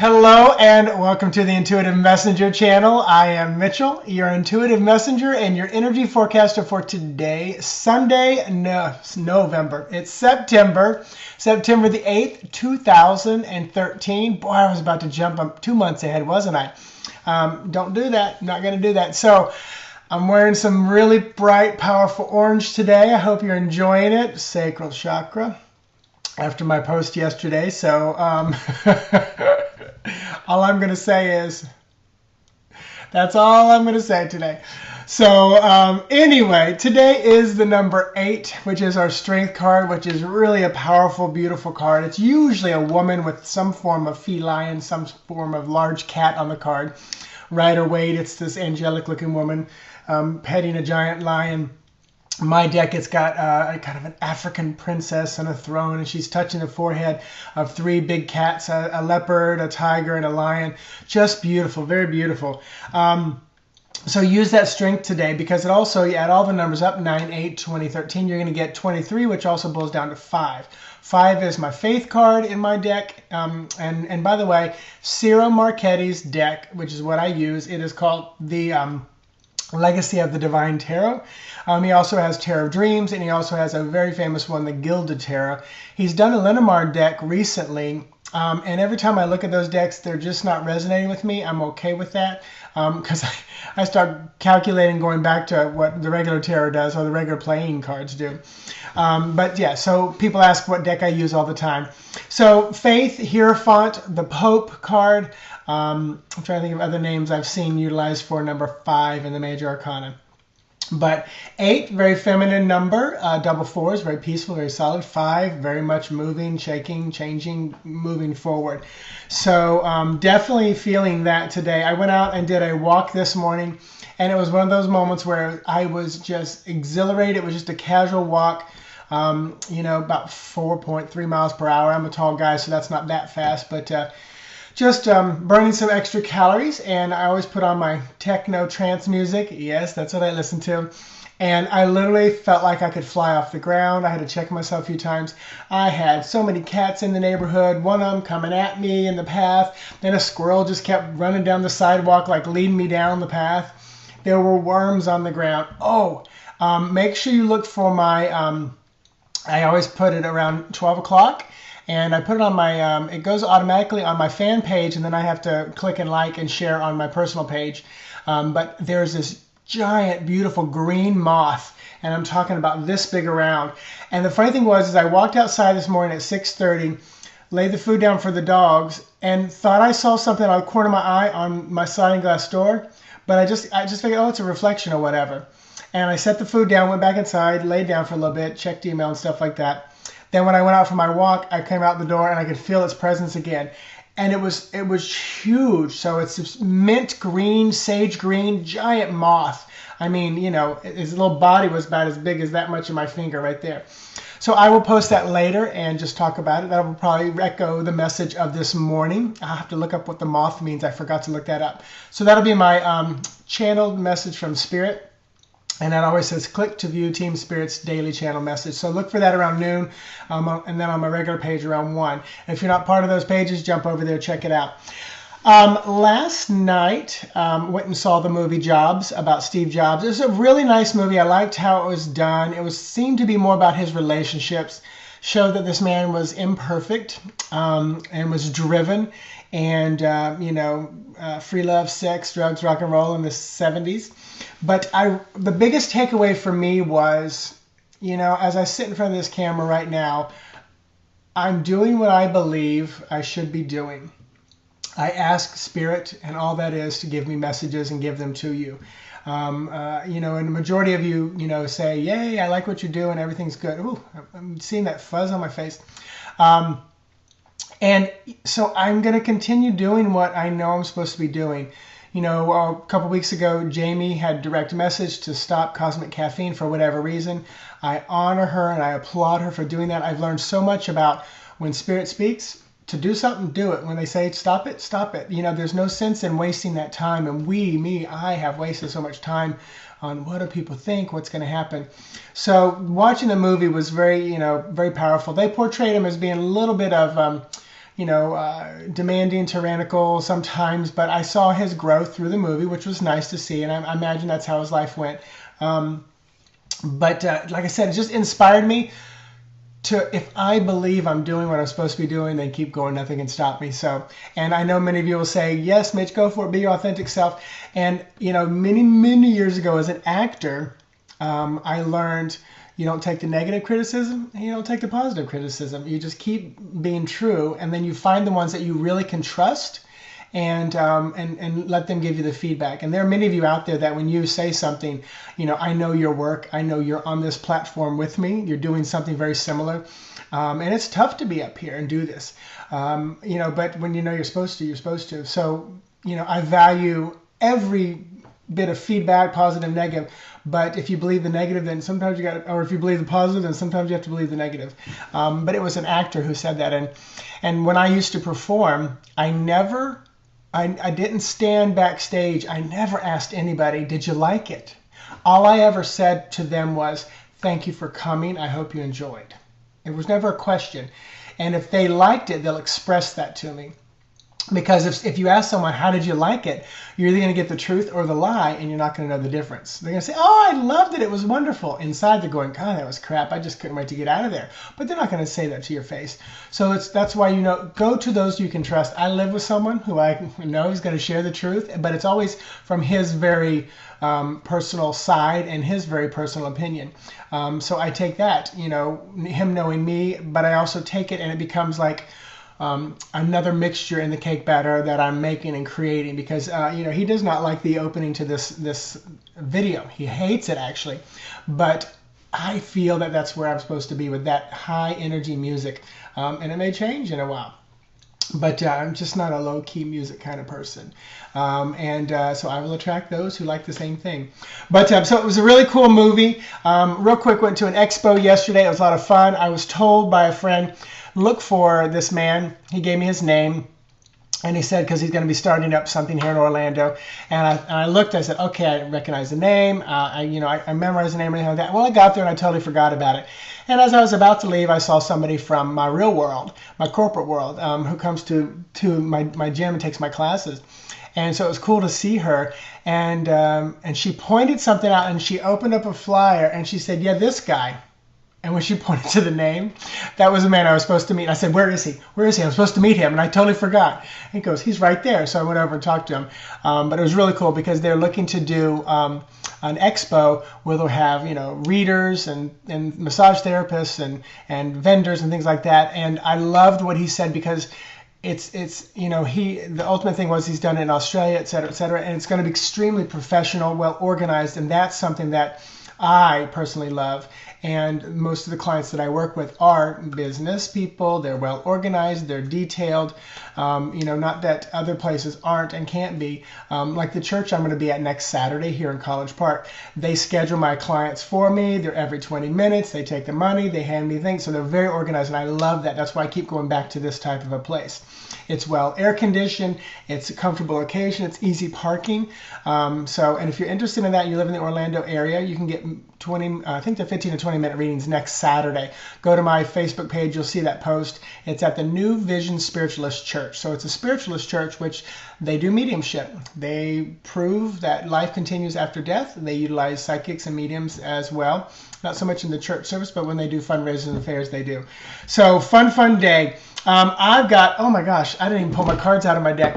Hello and welcome to the Intuitive Messenger channel. I am Mitchell, your Intuitive Messenger and your energy forecaster for today, Sunday, November. It's September the 8th, 2013. Boy, I was about to jump up 2 months ahead, wasn't I? Don't do that. I'm not going to do that. So I'm wearing some really bright, powerful orange today. I hope you're enjoying it. Sacral chakra. After my post yesterday. So all I'm going to say is, that's all I'm going to say today. So anyway, today is the number 8, which is our strength card, which is really a powerful, beautiful card. It's usually a woman with some form of feline, some form of large cat on the card. Rider Waite, it's this angelic looking woman petting a giant lion. My deck, it's got a kind of an African princess on a throne, and she's touching the forehead of 3 big cats, a leopard, a tiger, and a lion. Just beautiful, very beautiful. So use that strength today, because it also, you add all the numbers up, 9, 8, 20, 13, you're going to get 23, which also boils down to 5. 5 is my faith card in my deck. And by the way, Ciro Marchetti's deck, which is what I use, it is called the Legacy of the Divine Tarot. He also has Tarot of Dreams, and he also has a very famous one, the Gilded Tarot. He's done a Lenormand deck recently, and every time I look at those decks, they're just not resonating with me. I'm okay with that, because I start calculating going back to what the regular tarot does, or the regular playing cards do. But yeah, so people ask what deck I use all the time. So Faith, Hierophant, the Pope card. I'm trying to think of other names I've seen utilized for number 5 in the Major Arcana. But 8, very feminine number. Double 4 is very peaceful, very solid. 5, very much moving, shaking, changing, moving forward. So definitely feeling that today. I went out and did a walk this morning, and it was one of those moments where I was just exhilarated. It was just a casual walk. You know, about 4.3 miles per hour. I'm a tall guy, so that's not that fast, but just burning some extra calories. And I always put on my techno trance music. Yes, that's what I listen to. And I literally felt like I could fly off the ground. I had to check myself a few times. I had so many cats in the neighborhood, one of them coming at me in the path. Then a squirrel just kept running down the sidewalk, like leading me down the path. There were worms on the ground. Oh, make sure you look for my, I always put it around 12 o'clock. And I put it on my, it goes automatically on my fan page, and then I have to click and like and share on my personal page. But there's this giant, beautiful green moth, and I'm talking about this big around. And the funny thing was, is I walked outside this morning at 6:30, laid the food down for the dogs, and thought I saw something out of the corner of my eye on my sliding glass door. But I just figured, oh, it's a reflection or whatever. And I set the food down, went back inside, laid down for a little bit, checked email and stuff like that. Then when I went out for my walk, I came out the door and I could feel its presence again. And it was huge. So it's this mint green, sage green, giant moth. I mean, you know, his little body was about as big as that much of my finger right there. So I will post that later and just talk about it. That will probably echo the message of this morning. I'll have to look up what the moth means. I forgot to look that up. So that'll be my channeled message from Spirit. And that always says, click to view Team Spirit's daily channel message. So look for that around noon, and then on my regular page around 1. And if you're not part of those pages, jump over there, check it out. Last night, went and saw the movie Jobs, about Steve Jobs. It was a really nice movie. I liked how it was done. It seemed to be more about his relationships. Showed that this man was imperfect and was driven. And, you know, free love, sex, drugs, rock and roll in the 70s. But the biggest takeaway for me was, you know, as I sit in front of this camera right now, I'm doing what I believe I should be doing. I ask Spirit and all that is to give me messages and give them to you. You know, and the majority of you, you know, say, yay, I like what you're doing, everything's good. Ooh, I'm seeing that fuzz on my face. And so I'm going to continue doing what I know I'm supposed to be doing. You know, a couple weeks ago, Jamie had direct message to stop cosmic caffeine for whatever reason. I honor her and I applaud her for doing that. I've learned so much about when Spirit speaks, to do something, do it. When they say stop it, stop it. You know, there's no sense in wasting that time. And I have wasted so much time on what do people think, what's going to happen. So watching the movie was very, you know, very powerful. They portrayed him as being a little bit of demanding, tyrannical sometimes, but I saw his growth through the movie, which was nice to see, and I imagine that's how his life went. But like I said, it just inspired me to, if I believe I'm doing what I'm supposed to be doing, then keep going. Nothing can stop me. So, and I know many of you will say, yes, Mitch, go for it. Be your authentic self. And, many, many years ago as an actor, I learned you don't take the negative criticism and you don't take the positive criticism. You just keep being true, and then you find the ones that you really can trust, and let them give you the feedback. And there are many of you out there that when you say something, I know your work, I know you're on this platform with me, you're doing something very similar, and it's tough to be up here and do this, but when you're supposed to, you're supposed to. So, I value every bit of feedback, positive, negative. But if you believe the negative, then sometimes you got, or if you believe the positive, then sometimes you have to believe the negative. But it was an actor who said that, and when I used to perform, I didn't stand backstage. I never asked anybody, did you like it? All I ever said to them was, thank you for coming. I hope you enjoyed. It was never a question. And if they liked it, they'll express that to me. Because if you ask someone, how did you like it? You're either going to get the truth or the lie, and you're not going to know the difference. They're going to say, oh, I loved it. It was wonderful. Inside, they're going, God, that was crap. I just couldn't wait to get out of there. But they're not going to say that to your face. So that's why, go to those you can trust. I live with someone who I know is going to share the truth, but it's always from his very personal side and his very personal opinion. So I take that, him knowing me, but I also take it and it becomes like another mixture in the cake batter that I'm making and creating, because he does not like the opening to this video. He hates it, actually, but I feel that that's where I'm supposed to be, with that high energy music, and it may change in a while, but I'm just not a low-key music kind of person, so I will attract those who like the same thing. But so it was a really cool movie. Real quick, went to an expo yesterday. It was a lot of fun. I was told by a friend, look for this man. He gave me his name, and he said, because he's going to be starting up something here in Orlando. And I looked, I said, okay, I recognize the name. I memorized the name and everything like that. Well, I got there and I totally forgot about it. And as I was about to leave, I saw somebody from my real world, my corporate world, who comes to my gym and takes my classes. And so it was cool to see her. And she pointed something out, and she opened up a flyer, and she said, yeah, this guy. And when she pointed to the name, that was the man I was supposed to meet. And I said, where is he? Where is he? I'm supposed to meet him. And I totally forgot. And he goes, he's right there. So I went over and talked to him. But it was really cool because they're looking to do an expo where they'll have, readers and massage therapists and vendors and things like that. And I loved what he said, because it's the ultimate thing was he's done it in Australia, et cetera, and it's going to be extremely professional, well organized, and that's something that I personally love. And most of the clients that I work with are business people. They're well organized. They're detailed. Not that other places aren't and can't be. Like the church I'm going to be at next Saturday here in College Park. They schedule my clients for me. They're every 20 minutes. They take the money. They hand me things. So they're very organized, and I love that. That's why I keep going back to this type of a place. It's well air conditioned. It's a comfortable location. It's easy parking. And if you're interested in that, you live in the Orlando area, you can get 15 to 20 minute readings next Saturday. Go to my Facebook page. You'll see that post. It's at the New Vision Spiritualist Church. So it's a spiritualist church, which they do mediumship. They prove that life continues after death. They utilize psychics and mediums as well. Not so much in the church service, but when they do fundraisers and affairs, they do. So fun day. I've got, oh my gosh, I didn't even pull my cards out of my deck.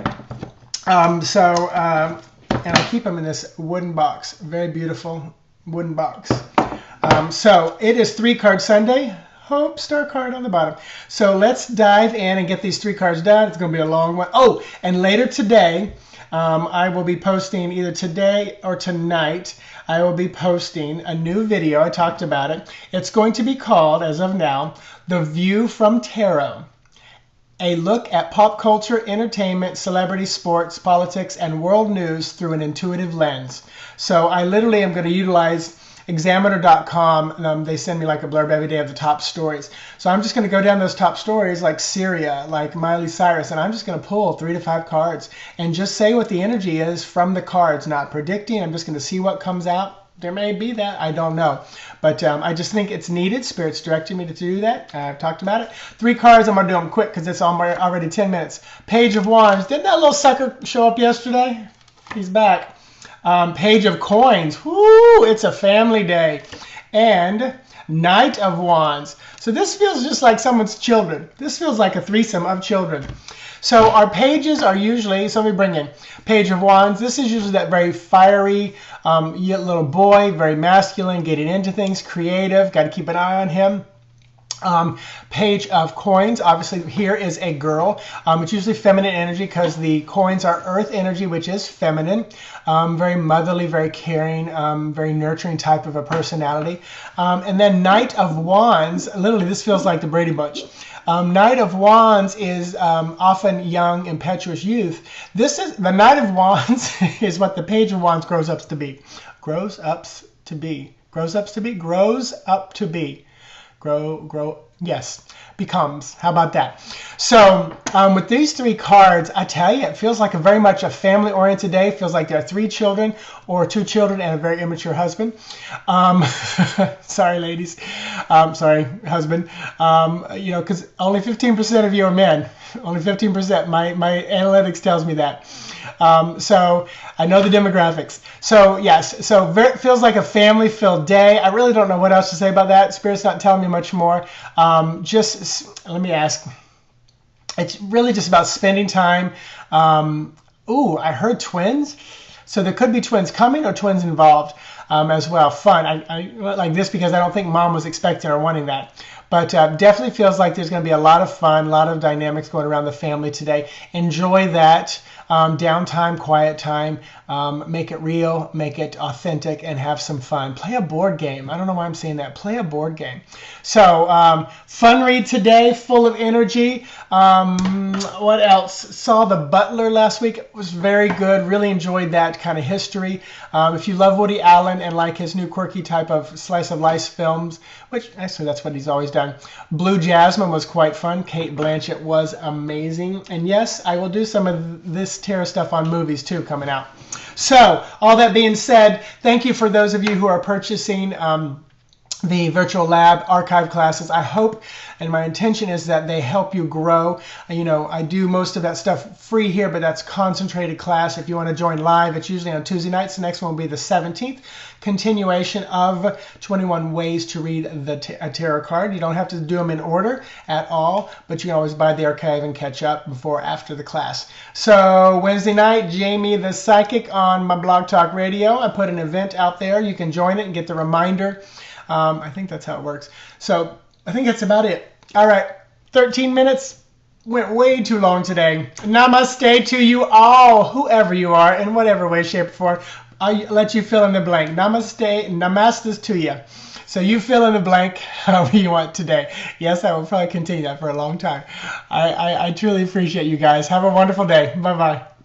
And I keep them in this wooden box. Very beautiful wooden box. So it is 3-card Sunday. Hope star card on the bottom. So let's dive in and get these 3 cards done. It's going to be a long one. Oh, and later today, I will be posting either today or tonight. I will be posting a new video. I talked about it. It's going to be called, as of now, The View from Tarot. A look at pop culture, entertainment, celebrity, sports, politics, and world news through an intuitive lens. So I literally am going to utilize Examiner.com. They send me like a blurb every day of the top stories. So I'm just going to go down those top stories like Syria, like Miley Cyrus, and I'm just going to pull 3 to 5 cards and just say what the energy is from the cards, not predicting. I'm just going to see what comes out there may be that. I don't know. But I just think it's needed. Spirit's directing me to do that. I've talked about it. 3 cards. I'm going to do them quick because it's already 10 minutes. Page of Wands. Didn't that little sucker show up yesterday? He's back. Page of Coins. Woo! It's a family day. And Knight of Wands. So this feels just like someone's children. This feels like a threesome of children. So our pages are usually, so let me bring in Page of Wands. This is usually that very fiery little boy, very masculine, getting into things, creative, got to keep an eye on him. Page of Coins, obviously here is a girl. It's usually feminine energy because the coins are earth energy, which is feminine. Very motherly, very caring, very nurturing type of a personality. And then Knight of Wands, literally this feels like the Brady Bunch. Knight of Wands is often young, impetuous youth. This is the Knight of Wands is what the Page of Wands grows up to be. Grows up to be. Grows up to be. Grows up to be. Grow. Yes. Becomes. How about that? So with these 3 cards, I tell you, it feels like very much a family-oriented day. It feels like there are 3 children or 2 children and a very immature husband. Sorry, ladies. Sorry, husband. You know, because only 15% of you are men. Only 15%. My analytics tells me that. So I know the demographics. So yes, so it feels like a family-filled day. I really don't know what else to say about that. Spirit's not telling me much more. Just let me ask. It's really just about spending time. Ooh, I heard twins. So there could be twins coming or twins involved as well. Fun. I like this because I don't think mom was expecting or wanting that. But definitely feels like there's going to be a lot of fun, a lot of dynamics going around the family today. Enjoy that. Downtime, quiet time, make it real, make it authentic, and have some fun. Play a board game. I don't know why I'm saying that. Play a board game. So, fun read today, full of energy. What else? Saw The Butler last week. It was very good. Really enjoyed that kind of history. If you love Woody Allen and like his new quirky type of slice of life films, which actually that's what he's always done. Blue Jasmine was quite fun. Kate Blanchett was amazing. And yes, I will do some of this tarot stuff on movies too coming out. So all that being said, thank you for those of you who are purchasing the virtual lab archive classes. I hope and my intention is that they help you grow. You know, I do most of that stuff free here, but that's concentrated class. If you want to join live, it's usually on Tuesday nights. The next one will be the 17th, continuation of 21 ways to read a tarot card. You don't have to do them in order at all, but you can always buy the archive and catch up before or after the class. So Wednesday night, Jamie the Psychic on my Blog Talk Radio. I put an event out there. You can join it and get the reminder. I think that's how it works. So I think that's about it. All right, 13 minutes. Went way too long today. Namaste to you all, whoever you are, in whatever way, shape, or form. I'll let you fill in the blank. Namaste, namastas to you. So you fill in the blank however you want today. Yes, I will probably continue that for a long time. I truly appreciate you guys. Have a wonderful day. Bye-bye.